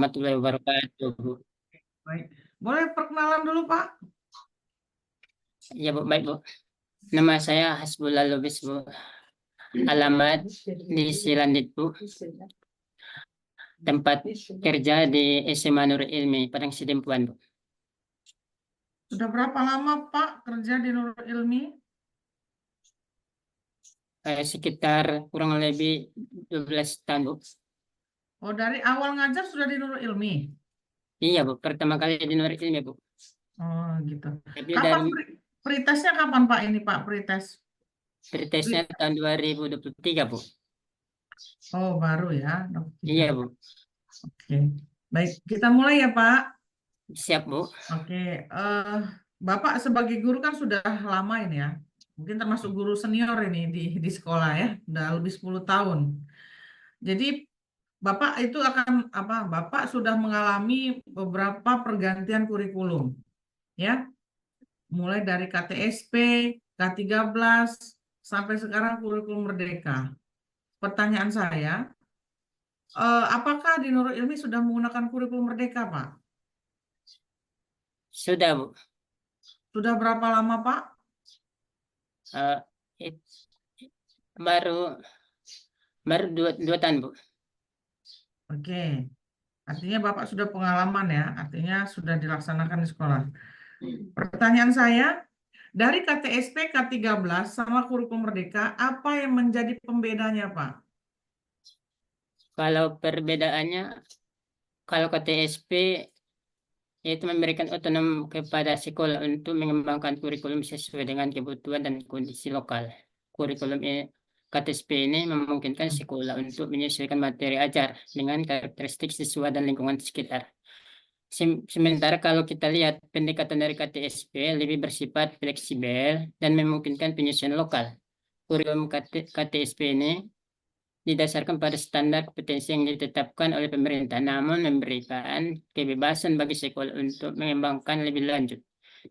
warahmatullahi wabarakatuh, Bu. Baik. Boleh perkenalan dulu, Pak? Ya, Bu, baik, Bu. Nama saya Hasbullah Lubis, Bu. Alamat di Silandit, Bu. Tempat kerja di SMA Nurul Ilmi, Padang Sidempuan, Bu. Sudah berapa lama, Pak, kerja di Nurul Ilmi? Sekitar kurang lebih 12 tahun, Bu. Oh, dari awal ngajar sudah di Nurul Ilmi? Iya, Bu. Pertama kali di Nurul Ilmi, Bu. Oh, gitu. Tapi Kapan dari pretesnya kapan, Pak, ini, Pak, pretes? pretesnya tahun 2023, Bu. Oh, baru ya, 23. Iya, Bu. Oke. Baik, kita mulai ya, Pak. Siap, Bu. Oke, Bapak sebagai guru kan sudah lama ini ya. Mungkin termasuk guru senior ini di sekolah ya, udah lebih 10 tahun. Jadi Bapak itu akan apa? Bapak sudah mengalami beberapa pergantian kurikulum, ya, mulai dari KTSP, K13 sampai sekarang kurikulum Merdeka. Pertanyaan saya, apakah di Nurul Ilmi sudah menggunakan kurikulum Merdeka, Pak? Sudah, Bu. Sudah berapa lama, Pak? Eh, it- baru dua tahun, Bu. Oke, artinya Bapak sudah pengalaman ya, artinya sudah dilaksanakan di sekolah. Pertanyaan saya, dari KTSP K13 sama kurikulum Merdeka, apa yang menjadi pembedanya, Pak? Kalau perbedaannya, kalau KTSP yaitu memberikan otonom kepada sekolah untuk mengembangkan kurikulum sesuai dengan kebutuhan dan kondisi lokal. Kurikulum KTSP ini memungkinkan sekolah untuk menyesuaikan materi ajar dengan karakteristik siswa dan lingkungan sekitar. Sementara kalau kita lihat pendekatan dari KTSP lebih bersifat fleksibel dan memungkinkan penyesuaian lokal. Kurikulum KTSP ini didasarkan pada standar kompetensi yang ditetapkan oleh pemerintah, namun memberikan kebebasan bagi sekolah untuk mengembangkan lebih lanjut.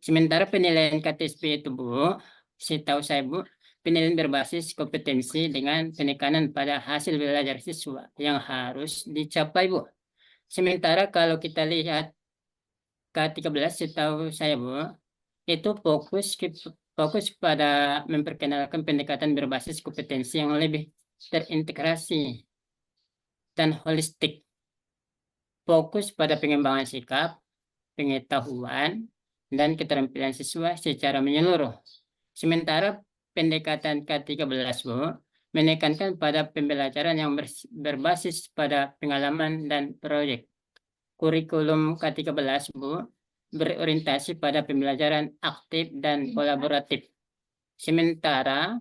Sementara penilaian KTSP itu, Bu, setahu saya, Bu, penilaian berbasis kompetensi dengan penekanan pada hasil belajar siswa yang harus dicapai, Bu. Sementara kalau kita lihat K13, setahu saya, Bu, itu fokus pada memperkenalkan pendekatan berbasis kompetensi yang lebih terintegrasi dan holistik, fokus pada pengembangan sikap, pengetahuan, dan keterampilan siswa secara menyeluruh. Sementara pendekatan K13, Bu, menekankan pada pembelajaran yang berbasis pada pengalaman dan proyek. Kurikulum K13, Bu, berorientasi pada pembelajaran aktif dan kolaboratif. Sementara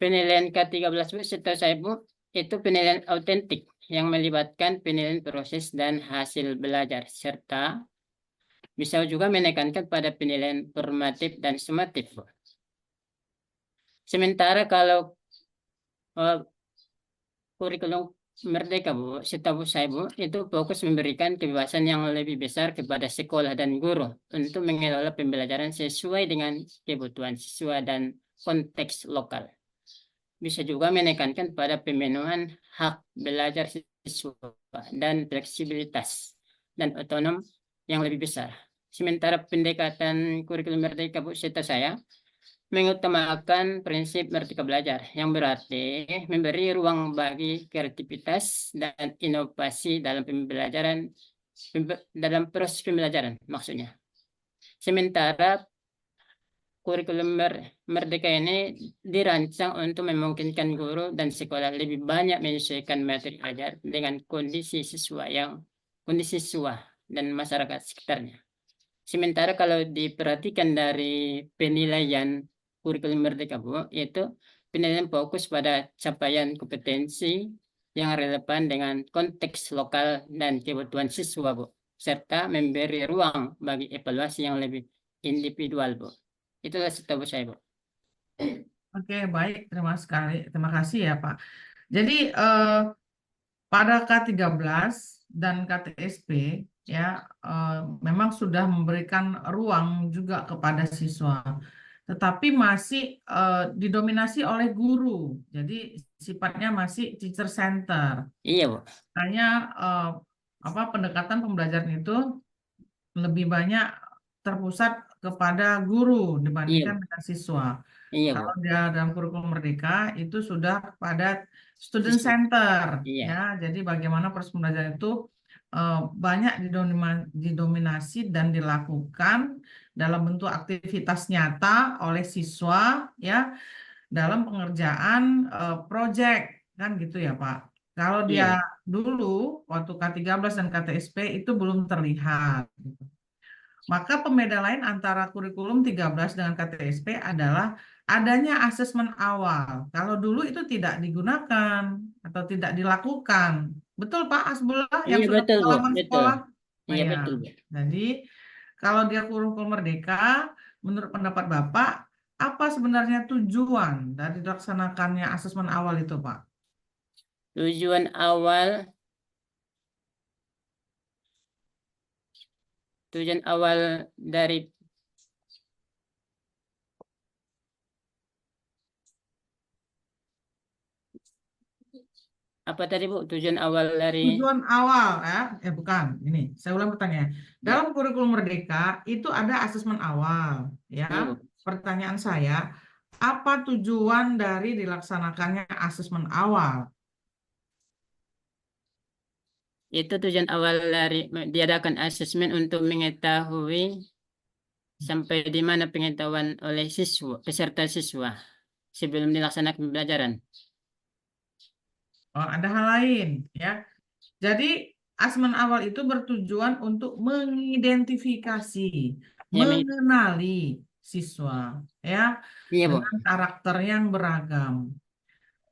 penilaian K13, Bu, setahu saya, Bu, itu penilaian autentik yang melibatkan penilaian proses dan hasil belajar, serta bisa juga menekankan pada penilaian formatif dan sumatif, Bu. Sementara kalau kurikulum Merdeka, Bu, setahu saya, Bu, itu fokus memberikan kebebasan yang lebih besar kepada sekolah dan guru untuk mengelola pembelajaran sesuai dengan kebutuhan siswa dan konteks lokal. Bisa juga menekankan pada pemenuhan hak belajar siswa dan fleksibilitas dan otonom yang lebih besar. Sementara pendekatan kurikulum Merdeka, Bu, setahu saya, mengutamakan prinsip merdeka belajar, yang berarti memberi ruang bagi kreativitas dan inovasi dalam pembelajaran, dalam proses pembelajaran maksudnya. Sementara kurikulum Merdeka ini dirancang untuk memungkinkan guru dan sekolah lebih banyak menyesuaikan materi ajar dengan kondisi siswa dan masyarakat sekitarnya. Sementara kalau diperhatikan dari penilaian kurikulum Merdeka, Bu, itu penilaian fokus pada capaian kompetensi yang relevan dengan konteks lokal dan kebutuhan siswa, Bu, serta memberi ruang bagi evaluasi yang lebih individual, Bu. Itulah setahu saya, Bu. Oke, baik. Terima kasih ya, Pak. Jadi pada K13 dan KTSP ya memang sudah memberikan ruang juga kepada siswa, tetapi masih didominasi oleh guru. Jadi sifatnya masih teacher center. Iya, Bu. Hanya pendekatan pembelajaran itu lebih banyak terpusat kepada guru dibandingkan Iya, dengan siswa. iya Bu. Kalau dia dalam kurikulum Merdeka itu sudah pada student Siswa. center, ya. Iya, Jadi bagaimana proses pembelajaran itu banyak didominasi dan dilakukan dalam bentuk aktivitas nyata oleh siswa, ya, dalam pengerjaan proyek, kan gitu ya Pak. Kalau dia iya Bu. dulu waktu K13 dan KTSP itu belum terlihat. Maka pembeda lain antara kurikulum 13 dengan KTSP adalah adanya asesmen awal. Kalau dulu itu tidak digunakan atau tidak dilakukan. Betul Pak Asbullah yang Iya sudah betul Bu, pengalaman betul. sekolah? Nah Iya ya, betul Bu. jadi kalau dia kurikulum Merdeka, menurut pendapat Bapak, apa sebenarnya tujuan dari dilaksanakannya asesmen awal itu Pak? Tujuan awal, tujuan awal dari apa tadi Bu? Tujuan awal dari Tujuan awal ya, bukan, ini saya ulang pertanyaan. ya, Dalam kurikulum Merdeka itu ada asesmen awal, ya. iya Bu. Pertanyaan saya, apa tujuan dari dilaksanakannya asesmen awal? Itu tujuan awal dari diadakan asesmen untuk mengetahui sampai di mana pengetahuan oleh siswa, peserta siswa sebelum dilaksanakan pembelajaran. Oh, ada hal lain, ya. Jadi asesmen awal itu bertujuan untuk mengidentifikasi, Ya, mengenali siswa, ya, iya Bu. dengan karakter yang beragam.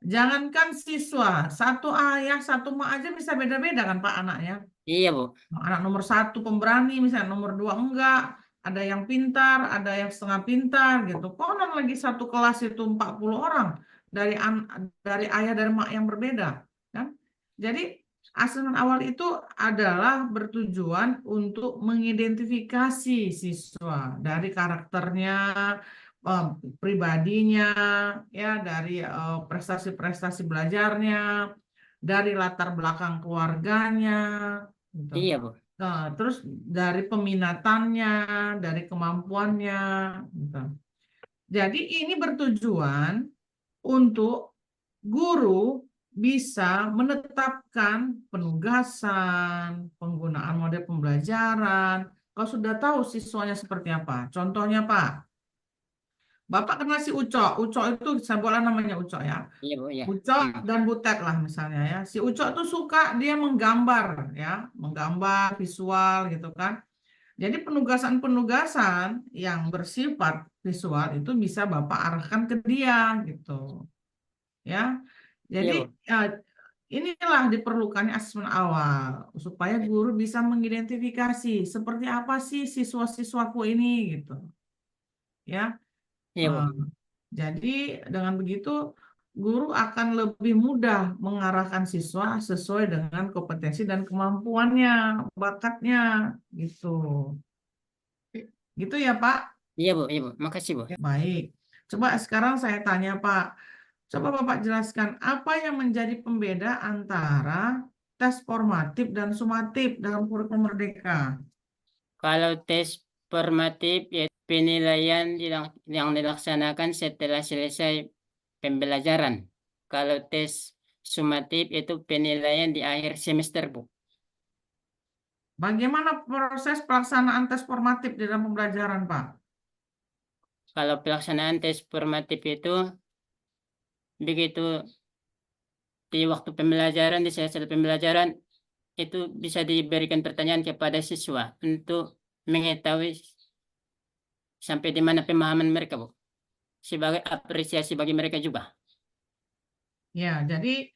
Jangankan siswa, satu ayah, satu mak aja bisa beda-beda kan Pak anaknya. Iya Bu. Anak nomor satu pemberani, misalnya nomor dua enggak. Ada yang pintar, ada yang setengah pintar gitu. Konon lagi satu kelas itu 40 orang dari dari ayah dari mak yang berbeda, kan? Jadi asesmen awal itu adalah bertujuan untuk mengidentifikasi siswa dari karakternya, eh, pribadinya, ya, dari prestasi-prestasi belajarnya, dari latar belakang keluarganya, gitu. Iya Bu. Nah, terus dari peminatannya, dari kemampuannya, gitu. Jadi ini bertujuan untuk guru bisa menetapkan penugasan, penggunaan model pembelajaran. Kalau sudah tahu siswanya seperti apa. Contohnya Pak, Bapak kenal si Ucok. Ucok itu saya boleh namanya Ucok ya. Iya Bu, iya. Ucok Hmm. dan Butet lah misalnya ya. Si Ucok tuh suka dia menggambar ya, menggambar visual gitu kan. Jadi penugasan-penugasan yang bersifat visual itu bisa Bapak arahkan ke dia gitu. Ya. Iya Jadi Bu. eh, inilah diperlukannya asesmen awal supaya guru bisa mengidentifikasi seperti apa sih siswa-siswaku ini gitu. Ya. Iya Eh, Bu. Jadi dengan begitu guru akan lebih mudah mengarahkan siswa sesuai dengan kompetensi dan kemampuannya, bakatnya gitu. Gitu ya, Pak. Iya Bu, iya Bu. Makasih Bu. Ya, baik. Coba sekarang saya tanya, Pak. Coba Bapak jelaskan apa yang menjadi pembeda antara tes formatif dan sumatif dalam kurikulum Merdeka. Kalau tes formatif yaitu penilaian yang dilaksanakan setelah selesai pembelajaran. Kalau tes sumatif itu penilaian di akhir semester Bu. Bagaimana proses pelaksanaan tes formatif di dalam pembelajaran, Pak? Kalau pelaksanaan tes formatif itu begitu di waktu pembelajaran, di selesai pembelajaran, itu bisa diberikan pertanyaan kepada siswa untuk mengetahui sampai di mana pemahaman mereka, Bu. Sebagai apresiasi bagi mereka juga. Ya, jadi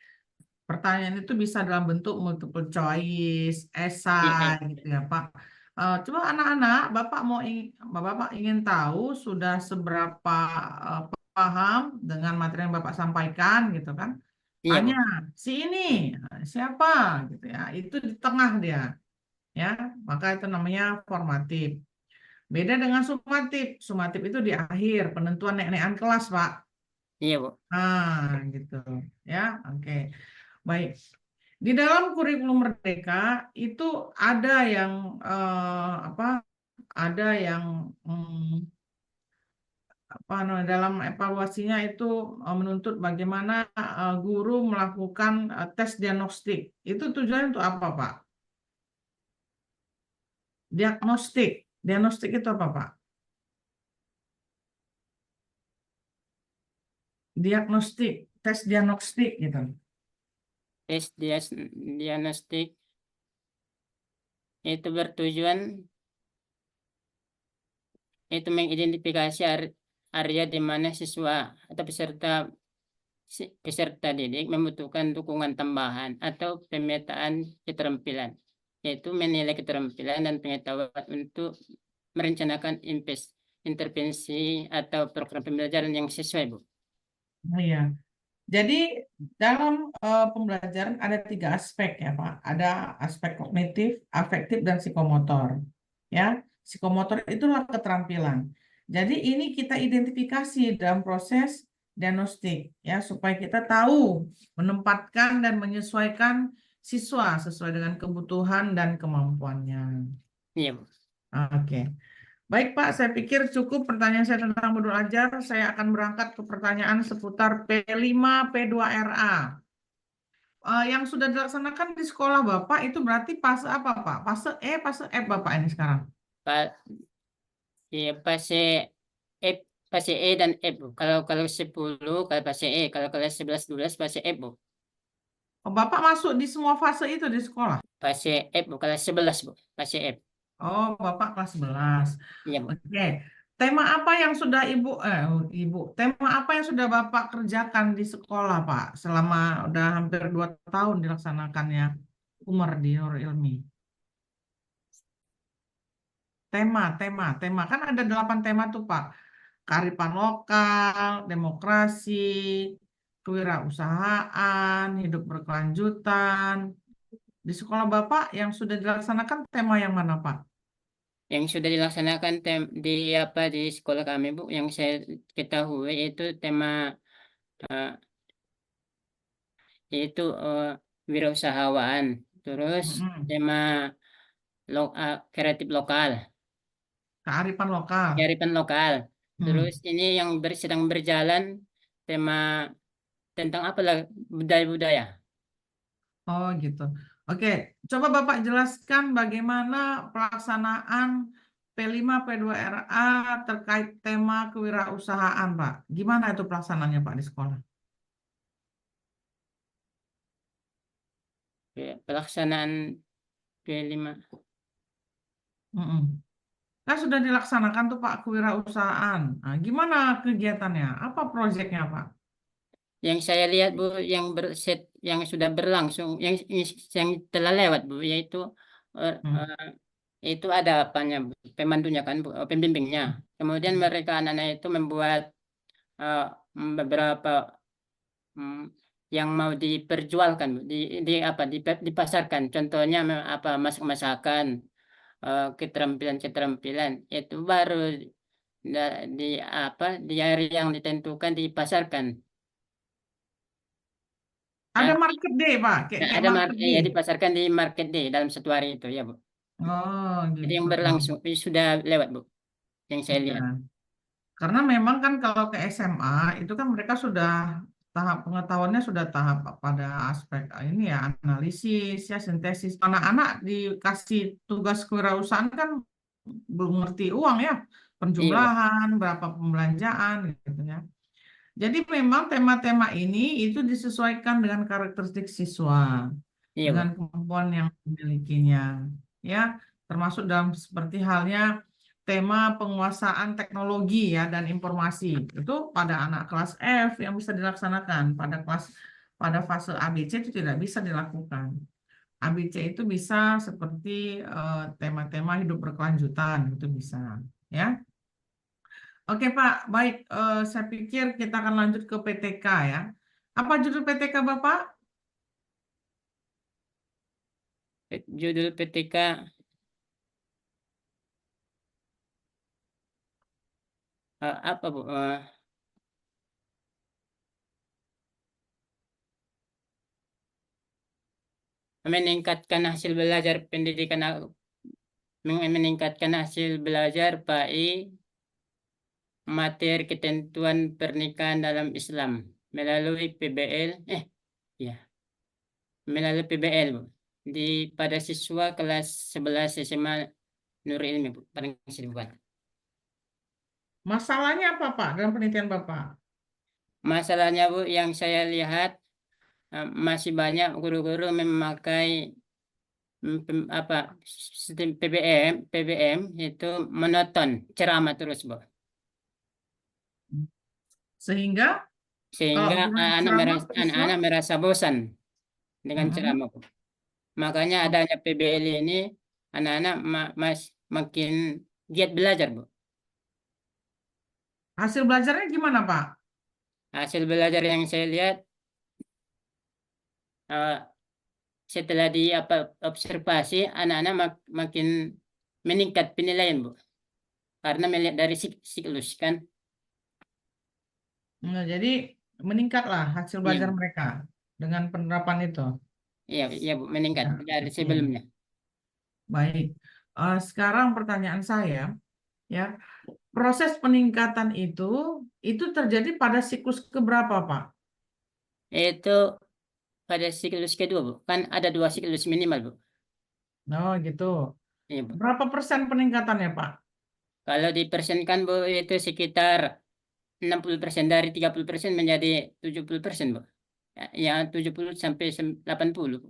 pertanyaan itu bisa dalam bentuk multiple choice, Ya, esai, gitu ya, Pak. Coba anak-anak, Bapak ingin tahu sudah seberapa eh, paham dengan materi yang Bapak sampaikan, gitu kan? iya, Tanya, Bu. si ini siapa, gitu ya? Itu di tengah dia, ya. Maka itu namanya formatif. Beda dengan sumatif. Sumatif itu di akhir penentuan naik-naikan kelas, Pak. Iya, Bu. Gitu, ya. Oke, baik. Di dalam kurikulum Merdeka itu ada yang apa? Ada yang apa namanya, dalam evaluasinya itu menuntut bagaimana guru melakukan tes diagnostik. Itu tujuannya untuk apa, Pak? Diagnostik. Diagnostik itu apa, Pak? Diagnostik, tes diagnostik gitu. Tes diagnostik itu bertujuan itu mengidentifikasi area di mana siswa atau peserta didik membutuhkan dukungan tambahan atau pemetaan keterampilan, yaitu menilai keterampilan dan pengetahuan untuk merencanakan intervensi atau program pembelajaran yang sesuai, Bu. Oh, iya. Jadi dalam pembelajaran ada 3 aspek ya Pak. Ada aspek kognitif, afektif, dan psikomotor. Ya, psikomotor itulah keterampilan. Jadi ini kita identifikasi dalam proses diagnostik ya supaya kita tahu menempatkan dan menyesuaikan siswa sesuai dengan kebutuhan dan kemampuannya. Iya, Bu. Oke. Baik Pak, saya pikir cukup pertanyaan saya tentang modul ajar. Saya akan berangkat ke pertanyaan seputar P5, P2RA. Yang sudah dilaksanakan di sekolah Bapak itu berarti fase apa Pak? Fase F Bapak ini sekarang. Pak, iya, E, fase E dan F, Bu. Kalau kalau 10 kalau fase E, kalau kelas 11 12 fase F, Bu. Oh, Bapak masuk di semua fase itu di sekolah. Fase F, Bu. Kelas 11, Bu. Fase F. Oh, Bapak kelas 11. Iya, Bu. Oke. Tema apa yang sudah tema apa yang sudah Bapak kerjakan di sekolah Pak selama udah hampir 2 tahun dilaksanakannya Umar di Nurul Ilmi? Tema kan ada 8 tema tuh Pak. Kearifan lokal, demokrasi, kewirausahaan, hidup berkelanjutan. Di sekolah Bapak yang sudah dilaksanakan tema yang mana Pak? Yang sudah dilaksanakan di apa di sekolah kami, Bu, yang saya ketahui itu tema eh, yaitu wirausahaan, terus Mm-mm. tema kreatif lokal, Kearifan lokal. kearifan lokal. Terus Hmm. ini yang sedang berjalan tema tentang apa lah, budaya-budaya. Oh gitu. Oke, coba Bapak jelaskan bagaimana pelaksanaan P5 P2RA terkait tema kewirausahaan Pak. Gimana itu pelaksanaannya Pak di sekolah? Ya, pelaksanaan P5. Mm-mm. Kan sudah dilaksanakan tuh Pak kewirausahaan. Nah, gimana kegiatannya? Apa proyeknya Pak? Yang saya lihat, Bu, yang sudah berlangsung, yang telah lewat, Bu, yaitu eh, Hmm. eh, itu ada apanya, Bu, pemandunya kan, Bu, pembimbingnya. Kemudian mereka anak-anak itu membuat eh, beberapa mm, yang mau diperjualkan, Bu, dipasarkan. Contohnya apa, masak-masakan, keterampilan-keterampilan itu baru di apa di hari yang ditentukan dipasarkan. Ada Nah, market day Pak, kayak nah, kayak market ya day. dipasarkan di market day dalam 1 hari itu ya, Bu. Oh Jadi yang gitu. berlangsung sudah lewat, Bu, yang saya lihat. Ya. Karena memang kan kalau ke SMA itu kan mereka sudah tahap pengetahuannya sudah tahap pada aspek ini ya analisis ya sintesis. Anak-anak dikasih tugas kewirausahaan kan belum ngerti uang ya, Iya, Bu. penjumlahan, berapa pembelanjaan gitu ya. Jadi memang tema-tema ini itu disesuaikan dengan karakteristik siswa, Iya, dengan Bu. kemampuan yang dimilikinya, ya, termasuk dalam seperti halnya tema penguasaan teknologi ya dan informasi. Itu pada anak kelas F yang bisa dilaksanakan, pada fase ABC itu tidak bisa dilakukan. ABC itu bisa seperti tema-tema hidup berkelanjutan, itu bisa, ya. Oke Pak, baik. Saya pikir kita akan lanjut ke PTK ya. Apa judul PTK Bapak? Judul PTK apa, Bu? meningkatkan hasil belajar pendidikan, meningkatkan hasil belajar PAI materi ketentuan pernikahan dalam Islam melalui PBL, ya, melalui PBL, Bu. Pada siswa kelas 11 SMA Nurul Ilmi, Bu. Paling bukan. Masalahnya apa, Pak, dalam penelitian Bapak? Masalahnya, Bu, yang saya lihat masih banyak guru-guru memakai apa sistem PBM itu monoton, ceramah terus, Bu. Sehingga kalau Sehingga guru ceramah siswa, anak-anak merasa bosan dengan mm-mm. ceramah, Bu. Makanya Oh, adanya PBL ini, anak-anak makin giat belajar, Bu. hasil belajarnya gimana, Pak? Hasil belajar yang saya lihat, eh, setelah di apa observasi, anak-anak makin meningkat penilaian, Bu. Karena melihat dari siklus kan. Nah, jadi meningkatlah hasil Iya, belajar Bu. mereka dengan penerapan itu. Iya, iya, Bu, meningkat Ya, dari iya. sebelumnya. Baik. Sekarang pertanyaan saya, ya, proses peningkatan itu terjadi pada siklus keberapa, Pak? Itu pada siklus kedua, Bu. Kan ada 2 siklus minimal, Bu. Oh, gitu. Iya, Bu. Berapa persen peningkatannya, Pak? Kalau dipersenkan, Bu, itu sekitar 60% dari 30% menjadi 70%, Bu. Ya, ya 70 sampai 80, Bu.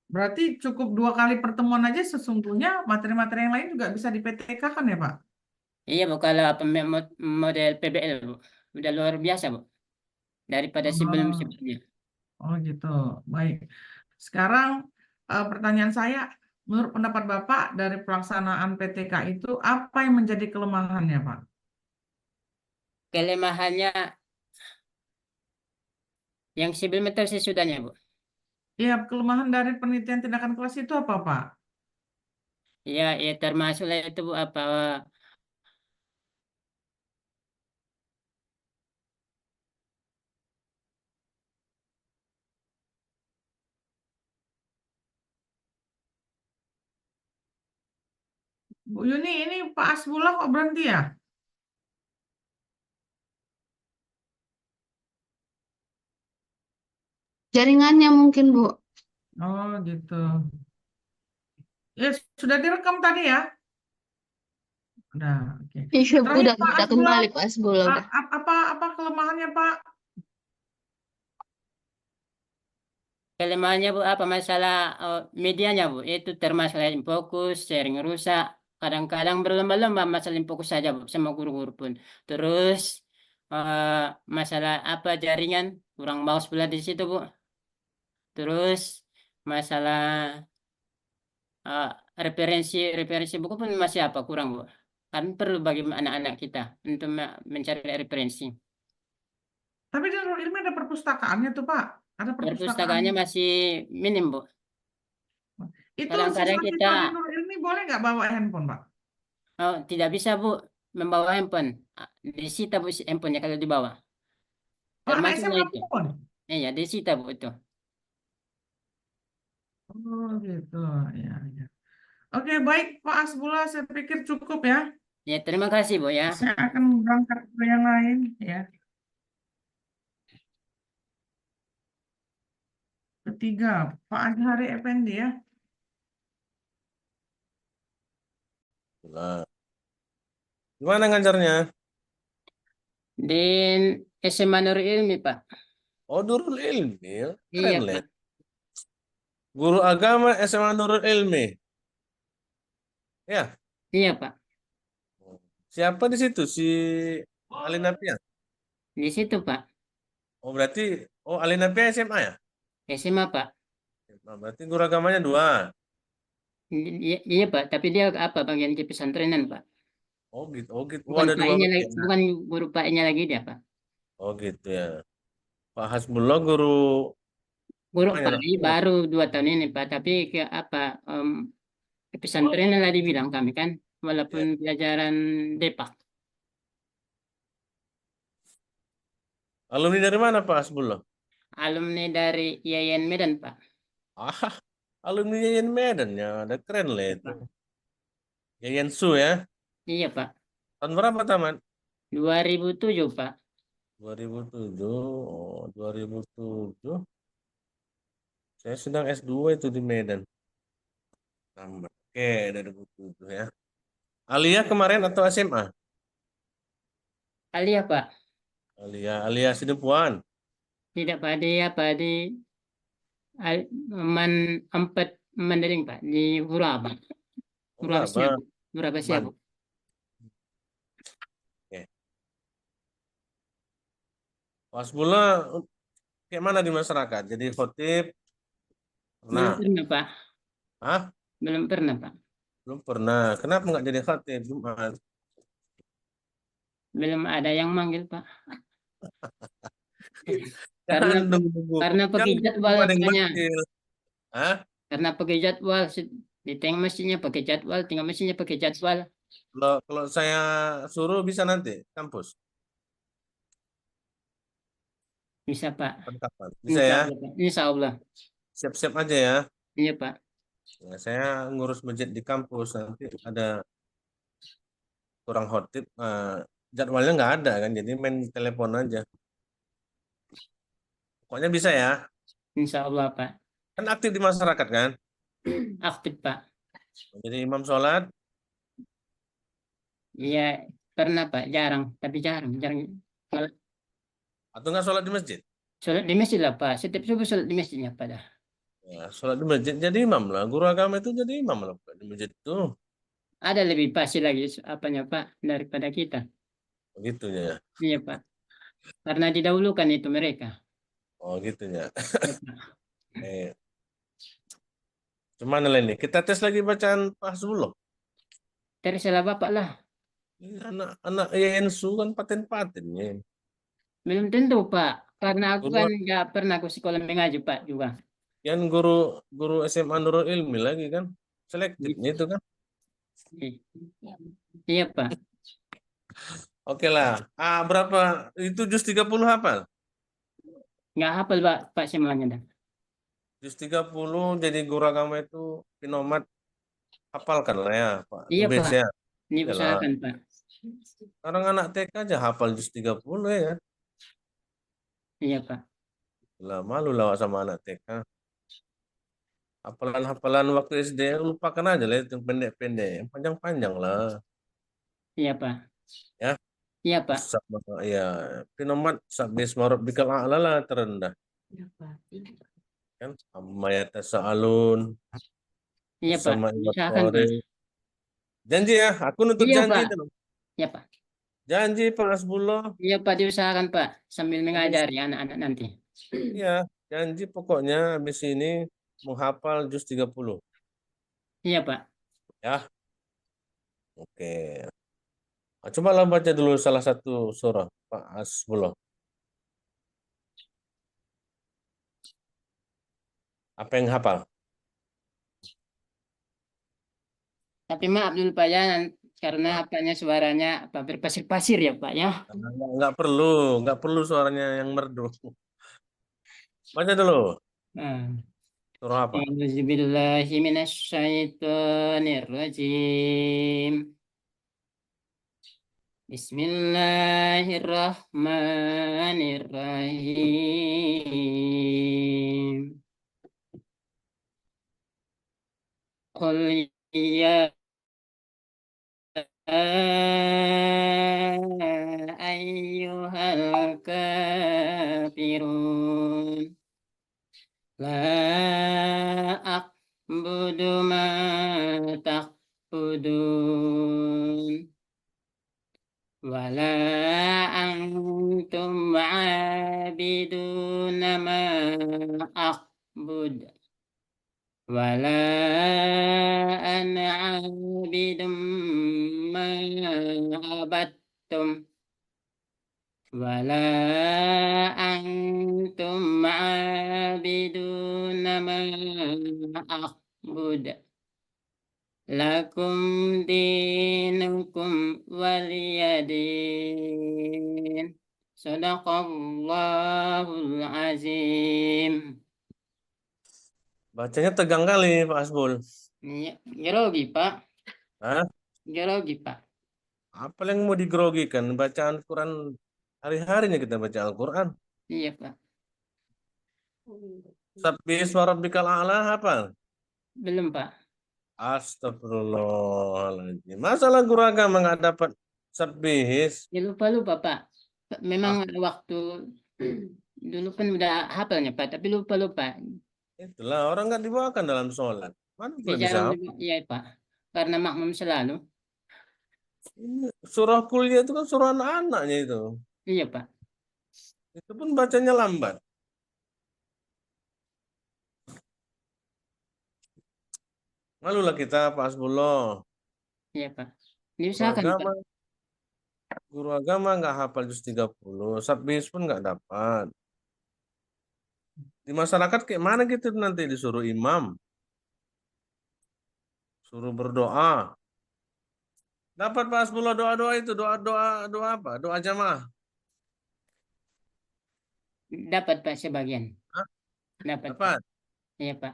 Berarti cukup 2 kali pertemuan aja sesungguhnya materi-materi yang lain juga bisa di PTK kan ya, Pak? Iya, Bu, kalau apa model PBL, Bu. Udah luar biasa, Bu. Daripada Oh, sebelum-sebelumnya. oh gitu. Baik. Sekarang pertanyaan saya, menurut pendapat Bapak dari pelaksanaan PTK itu apa yang menjadi kelemahannya, Pak? Kelemahannya yang sebelum itu sesudahnya, Bu. Ya, kelemahan dari penelitian tindakan kelas itu apa, Pak? Ya, ya termasuklah itu, Bu, apa Bu Yuni, ini Pak Asbullah kok berhenti ya? Jaringannya mungkin, Bu. Oh, gitu. Ya, sudah direkam tadi ya? Udah, oke. Iya, Terakhir Pak udah Asbullah, kembali Pak Asbul udah. apa kelemahannya, Pak? kelemahannya, Bu, apa masalah medianya, Bu. Itu termasuk yang fokus, sering rusak. Kadang-kadang berlomba-lomba masalah yang fokus saja, Bu, sama guru-guru pun. Terus eh, masalah apa jaringan, kurang bagus pula di situ, Bu. Terus masalah eh, referensi buku pun masih apa kurang, Bu. Kan perlu bagi anak-anak kita untuk mencari referensi. Tapi di Nurul Ilmi ada perpustakaannya tuh, Pak. Ada perpustakaan. Perpustakaannya masih minim, Bu. Itu Kadang-kadang kita siswa-siswa di Nurul Ilmi boleh nggak bawa handphone, Pak? tidak bisa, Bu, membawa handphone. Disita, Bu, handphonenya kalau dibawa. Oh, anak Termasuknya SMA itu. pun? Iya, disita, Bu, itu. Oh, gitu. Ya, ya. Oke, baik, Pak Asbullah. Saya pikir cukup ya. Ya, terima kasih, Bu, ya. Saya akan berangkat ke yang lain, ya. Ketiga, Pak Azhari Effendi ya. Nah, gimana ngajarnya? Di SMA Nurul Ilmi, Pak. Oh, Nurul Ilmi. Ya. Keren, Iya, Le. Pak. Guru agama SMA Nurul Ilmi. Ya. Iya, Pak. Siapa di situ? Si Alina Pia. Di situ, Pak. Oh, berarti Alina Pia SMA ya? SMA, Pak. Nah, berarti guru agamanya dua. Iya, iya, Pak. Tapi dia apa bagian di pesantrenan, Pak. Oh, gitu. Oh, gitu. Oh, Bukan ada dua pakainya lagi, bagian. bukan guru pakainya lagi dia, Pak. Oh, gitu ya. Pak Hasbullah guru Guru apanya PAI langsung? baru 2 tahun ini, Pak. Tapi ke apa ke pesantren lah dibilang kami kan, walaupun Ya. pelajaran Depak. Alumni dari mana Pak Hasbullah? Alumni dari IAIN Medan, Pak. Ah, alumni Yayan Medan ya, udah keren lah itu. Yayan Su ya. Iya Pak, Tahun berapa tamat? 2007 Pak. 2007. Oh, 2007. Saya sedang S2 itu di Medan. Tambah. Oke, 2007 ya. Alia kemarin atau SMA? Alia Pak, Alia Sidepuan. tidak Pak, dia Pak di Man empat Mandailing Pak di Huraba. Oh, Huraba berapa? siap. Huraba siap. Man. Oke. Wasbula kayak mana di masyarakat? Jadi khotib? Belum Pernah? pernah Pak, Hah? belum pernah Pak, Belum pernah. Kenapa nggak jadi khatib Jumat? belum ada yang manggil Pak. Karena Jangan nunggu. karena pakai Jangan jadwal nunggu ada yang apanya, manggil. Hah? karena pakai jadwal di tengah mesinnya pakai jadwal, tinggal mesinnya pakai jadwal. Kalau saya suruh bisa nanti kampus. Bisa Pak, Kapan? Bisa Insya ya. Allah Pak. Insya Allah. Siap-siap aja ya. Iya Pak. Ya, saya ngurus masjid di kampus nanti ada kurang khotib. Jadwalnya nggak ada kan. Jadi main telepon aja. Pokoknya bisa ya. Insya Allah Pak. Kan aktif di masyarakat kan. Aktif Pak. Jadi imam sholat. Iya pernah Pak, jarang, tapi jarang, jarang. Kalau Atau nggak sholat di masjid. sholat di masjid lah Pak, setiap subuh sholat di masjidnya Pak dah. Ya, sholat di masjid jadi imam lah. Guru agama itu jadi imam lah Pak, di masjid itu. Ada lebih pasti lagi apanya Pak daripada kita. Begitu ya. Iya Pak. Karena didahulukan itu mereka. Oh gitu ya. Iya, Pak. Eh, Cuman ini kita tes lagi bacaan Pak Hasbullah. Terserah Bapak lah. Ini anak-anak YNSU kan paten-patennya. Belum tentu Pak. Karena aku kan Guru nggak pernah ke sekolah mengaji Pak juga. yang guru SMA Nurul Ilmi lagi kan. Selektifnya itu kan. Iya Pak. Oke lah. Berapa? Itu juz 30 hafal? Nggak hafal Pak, Pak semuanya dah. Juz 30 jadi guru agama itu pinomat hafalkan lah ya Pak. Iya Dubes Pak. ya. Iyalah. Diusahakan Pak. Sekarang anak TK aja hafal juz 30 ya kan. Iya Pak. Lah malu lah sama anak TK. Hafalan-hafalan waktu SD lupakan aja lah itu yang pendek-pendek. Yang panjang-panjang lah. Iya Pak. Ya. Iya Pak. Sama ya pinomat sabis marot bikal a'la lah terendah kan amma yatasaalun Iya Pak. sama Diusahakan Pak. janji ya aku nuntut Iya janji Pak. itu Iya Pak. janji Pak Hasbullah Iya Pak, diusahakan Pak sambil habis mengajari anak-anak nanti. ya janji pokoknya habis ini menghafal juz 30 Iya Pak. ya oke. Coba lah baca dulu salah satu surah Pak Hasbullah apa yang hafal. Tapi maaf dulu Pak ya, karena apanya suaranya apa berpasir-pasir ya Pak ya. Nggak perlu suaranya yang merdu. Baca dulu Nah. surah apa. A'udzubillahi minasyaitonirrajim. Bismillahirrahmanirrahim. Qul ya ayyuhal kafirun. La a'budu ma ta'budun. Wala antum abiduna ma a'bud. Wala ana abidum ma abattum. Wala antum abiduna ma a'bud. Lakum dinukum waliyadin. Sadaqallahul azim. Bacanya tegang kali Pak Asbul. Iya, grogi Pak, Hah? grogi Pak. Apa yang mau digrogikan? Baca Al-Quran hari-harinya kita baca Al-Quran. Iya Pak, Sabbih isma rabbikal a'la hafal. belum Pak. Astagfirullahaladzim. Masalah guru agama nggak dapat sabbihis. Ya lupa-lupa Pak. Memang Ah, waktu dulu kan udah hafalnya Pak, tapi lupa-lupa. itulah orang nggak dibawakan dalam sholat. Mana Ya boleh bisa jarang hafal? juga, iya Pak. Karena makmum selalu. Ini surah kuliah itu kan surah anak-anaknya itu. Iya Pak, Itu pun bacanya lambat. Malulah kita Pak Hasbullah. iya Pak. Guru Diusahakan Pak. agama, guru agama nggak hafal juz 30. Sabbihis pun nggak dapat. Di masyarakat kayak mana gitu nanti disuruh imam, suruh berdoa. Dapat Pak Hasbullah doa-doa itu, doa apa? Doa jamaah. Dapat Pak sebagian. Hah? Dapat Pak. Dapat. Iya Pak.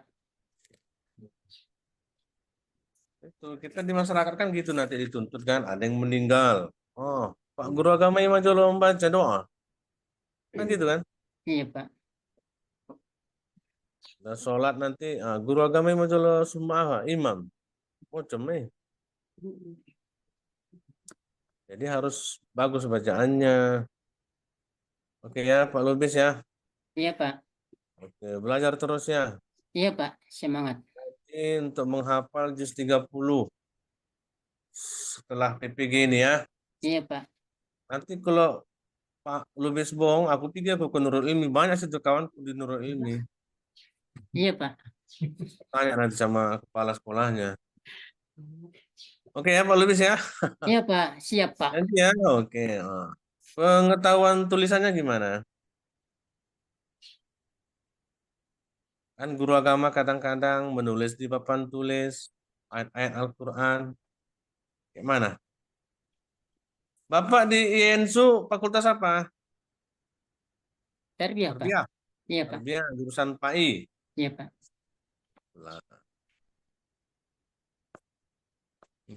Itu kita di masyarakat kan gitu nanti dituntut kan, ada yang meninggal. Oh, Pak guru agama Imam Jolo membaca doa. Kan gitu kan? Iya Pak. Udah sholat nanti, guru agama Imam Jolo Sumaha, imam. Macam Jadi harus bagus bacaannya. Oke ya, Pak Lubis ya. Iya Pak. Oke, belajar terus ya. Iya Pak. Semangat. Ini untuk menghafal juz 30 setelah PPG ini ya. Iya Pak. Nanti kalau Pak Lubis bohong, aku pikir aku ke Nurul Ilmi. Banyak situ kawan di Nurul Ilmi. Iya Pak. Tanya nanti sama kepala sekolahnya. Oke ya Pak Lubis ya. Iya Pak. Siap Pak. Nanti ya, oke. Pengetahuan tulisannya gimana? Kan guru agama kadang-kadang menulis di papan tulis ayat-ayat Al-Quran. Gimana? Bapak di INSU fakultas apa? Tarbiyah Pak. Tarbiyah. Iya Pak. Tarbiyah, jurusan PAI. Iya Pak. Lah,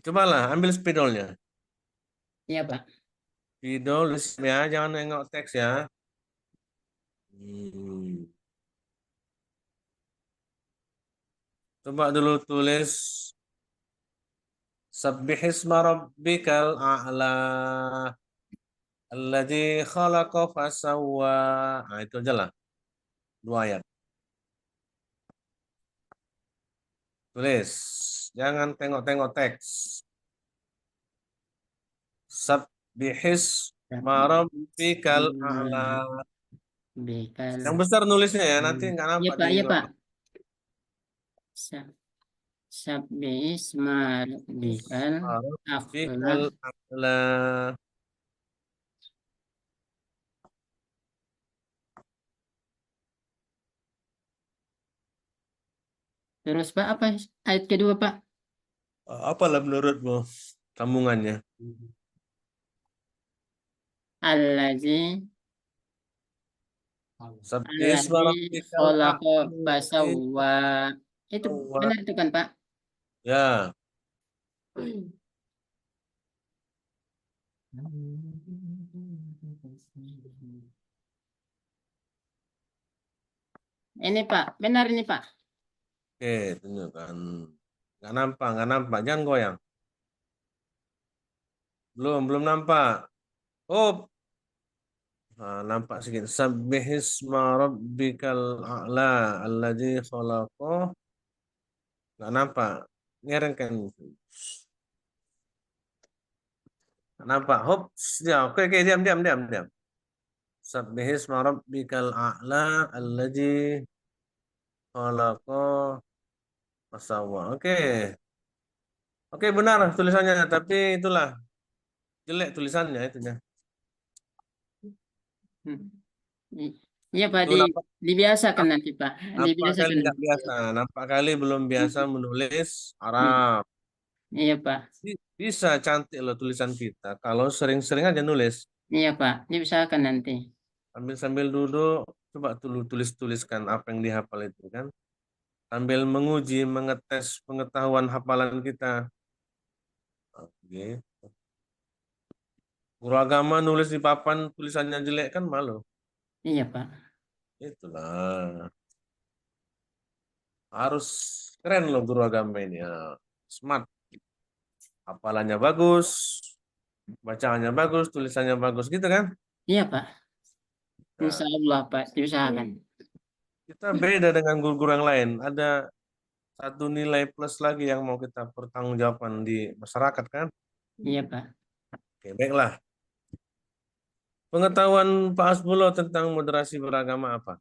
cobalah ambil spidolnya. Iya Pak. Spidol ya, jangan nengok teks ya. Hmm. Coba dulu tulis Sabbihisma rabbikal a'la alladzi khalaqa fasawwa. Nah, itu aja lah. 2 ayat. Tulis. Jangan tengok-tengok teks. Sabbihisma rabbikal a'la. Bikal. Yang besar nulisnya ya, nanti nggak Iya nampak Pak. di Iya Pak. layar. Sabbi isma bikal Rabbikal afla. a'la. Terus Pak apa ayat kedua Pak? Apalah menurutmu sambungannya? Allazi Sabbihisma allazi rabbikal khalaqa a'la. fasawwa. Itu benar itu kan Pak? Ya, Ini Pak, benar ini Pak. oke, tunjukkan. Nggak nampak. Jangan goyang. Belum nampak. Oh, nampak sedikit. Sabbihisma rabbikal a'la alladzi khalaqa. Nggak nampak. Ngerengkan. Nggak nampak. Hop, ya, oke, diam. Sabbihisma rabbikal a'la alladzi khalaqa fasawwa. Oke, benar tulisannya, tapi itulah jelek tulisannya itunya. Hmm. Iya Pak, Itu nampak, dibiasakan nanti Pak. nampak kali Dibiasakan. nggak biasa, nampak kali belum biasa menulis Hmm. Arab. Iya Pak. Bisa cantik loh tulisan kita kalau sering-sering aja nulis. Iya Pak, diusahakan nanti. Sambil-sambil duduk, coba tulis-tuliskan apa yang dihafal itu kan. sambil menguji, mengetes pengetahuan hafalan kita. Oke. Guru agama nulis di papan tulisannya jelek kan malu. Iya, Pak. Itulah. Harus keren loh guru agama ini. Ya. Smart. Hafalannya bagus, bacaannya bagus, tulisannya bagus gitu kan? Iya, Pak. Nah, Insya Allah, Pak. Diusahakan. kita beda dengan guru-guru yang lain. Ada satu nilai plus lagi yang mau kita pertanggungjawabkan di masyarakat kan? Iya, Pak. Oke, baiklah. Pengetahuan Pak Hasbulo tentang moderasi beragama apa?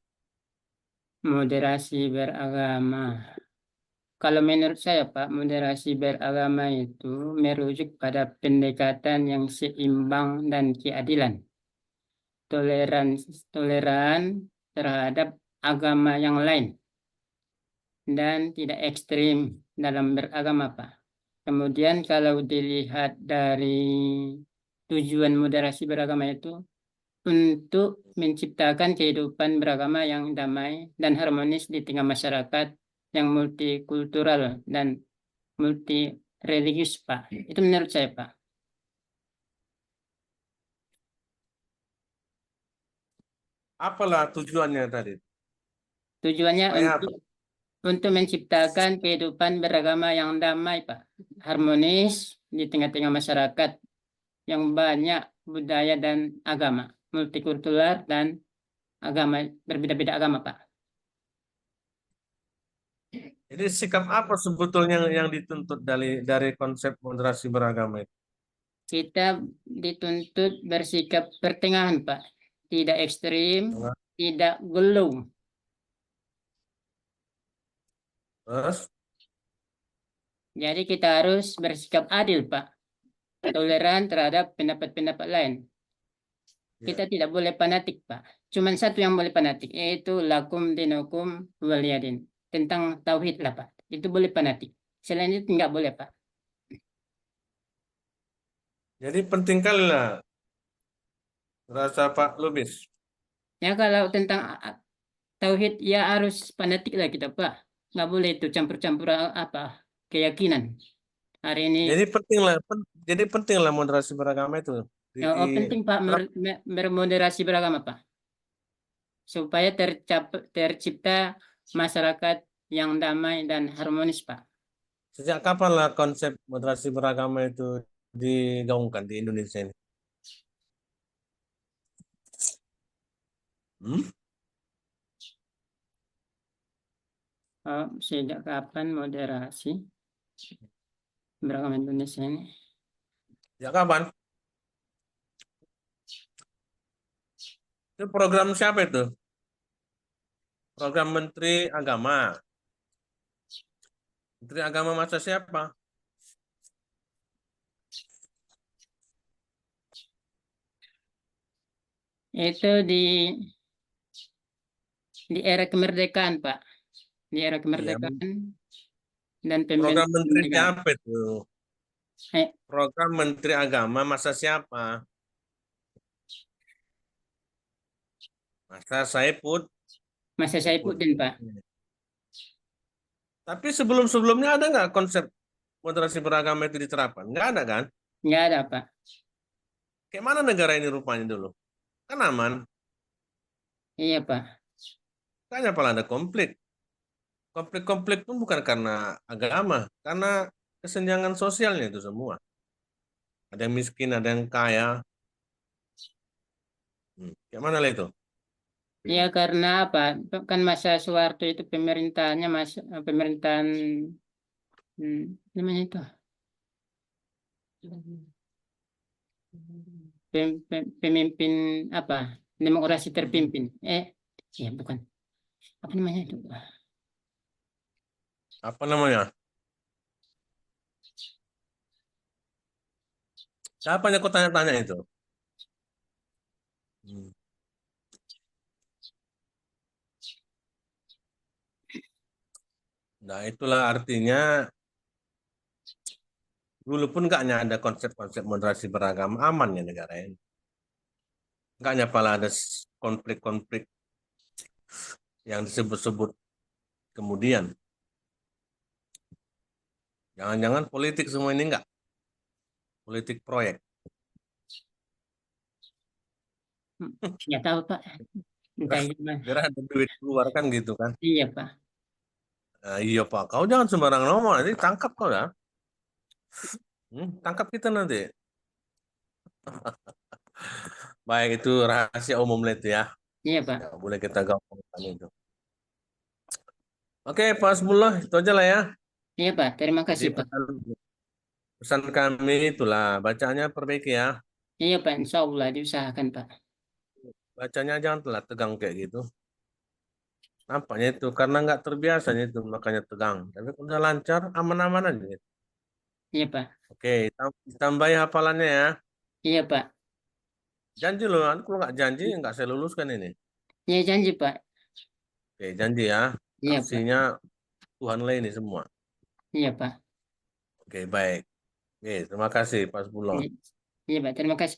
Moderasi beragama. Kalau menurut saya, Pak, moderasi beragama itu merujuk pada pendekatan yang seimbang dan keadilan. Toleran terhadap agama yang lain dan tidak ekstrim dalam beragama, Pak. Kemudian kalau dilihat dari tujuan moderasi beragama itu untuk menciptakan kehidupan beragama yang damai dan harmonis di tengah masyarakat yang multikultural dan multi religius, Pak. Itu menurut saya, Pak. Apalah tujuannya tadi? Tujuannya Supaya apa? untuk menciptakan kehidupan beragama yang damai, Pak. Harmonis di tengah-tengah masyarakat yang banyak budaya dan agama, multikultural dan agama berbeda-beda agama, Pak. Jadi sikap apa sebetulnya yang dituntut dari konsep moderasi beragama itu? Kita dituntut bersikap pertengahan, Pak. Tidak ekstrim, tidak gelow. Terus, Jadi kita harus bersikap adil, Pak. Toleran terhadap pendapat-pendapat lain. Kita tidak boleh fanatik, Pak. Cuman satu yang boleh fanatik, yaitu lakum dinukum waliyadin. Tentang tauhid lah, Pak. Itu boleh fanatik. Selain itu nggak boleh, Pak. jadi penting kali lah rasa Pak Lubis. Ya kalau tentang tauhid ya harus fanatik lah kita, Pak. Nggak boleh itu campur-campur apa keyakinan. Hari ini Jadi pentinglah moderasi beragama itu. penting, Pak, bermoderasi beragama, Pak. Supaya tercipta masyarakat yang damai dan harmonis, Pak. Sejak kapan lah konsep moderasi beragama itu digaungkan di Indonesia ini? Hmm? Sejak kapan moderasi beragama Indonesia ini? Sejak kapan? Itu program siapa itu? Program Menteri Agama. Menteri Agama masa siapa? Itu di era kemerdekaan, Pak. Di era kemerdekaan dan Program Menteri pembentukan siapa itu? Eh, Program Menteri Agama masa siapa? Masa masa Saifuddin, Pak. Tapi sebelum-sebelumnya ada nggak konsep moderasi beragama itu diterapkan? Nggak ada kan? Nggak ada, Pak. Kayak mana negara ini rupanya dulu? Kan aman. Iya, Pak. Makanya malah ada konflik. Konflik-konflik pun bukan karena agama, karena kesenjangan sosialnya itu semua. Ada yang miskin, ada yang kaya. Kayak mana lah itu? Ya karena apa? Kan masa Soeharto itu pemerintahannya pemerintahan namanya itu pemimpin apa? Demokrasi terpimpin. Ya bukan. Apa namanya itu? Apa namanya? Siapa yang aku tanya-tanya itu? Nah, itulah artinya dulu pun nggak ada konsep-konsep moderasi beragama aman ya negara ini. Nggak pala ada konflik-konflik yang disebut-sebut kemudian. Jangan-jangan politik semua ini enggak? Politik proyek. Nggak tahu Pak. Entah gimana. Kira ada duit keluar kan gitu kan? Iya Pak. Nah, iya Pak, kau jangan sembarang ngomong, nanti tangkap kau ya. Tangkap kita nanti. Baik, itu rahasia umum lah itu ya. Iya Pak. Nggak boleh kita gaungkan itu. Oke, Pak Hasbullah, itu aja lah ya. Iya Pak. Terima Jadi kasih Pak. pesan kami itulah, bacaannya perbaiki ya. Iya Pak. Insya Allah diusahakan Pak. Bacanya jangan telat tegang kayak gitu. Nampaknya itu, karena nggak terbiasanya itu, makanya tegang. Tapi kalau udah lancar, aman-aman aja. Iya Pak. Oke, tambahi hafalannya ya. Iya Pak. Janji loh, kalau nggak janji, nggak saya luluskan ini. Iya janji Pak. Oke, janji ya. Iya Pak. Aksinya Tuhan lah ini semua. Iya Pak. Oke, baik. Oke, terima kasih Pak Hasbullah. Iya Pak. Terima kasih.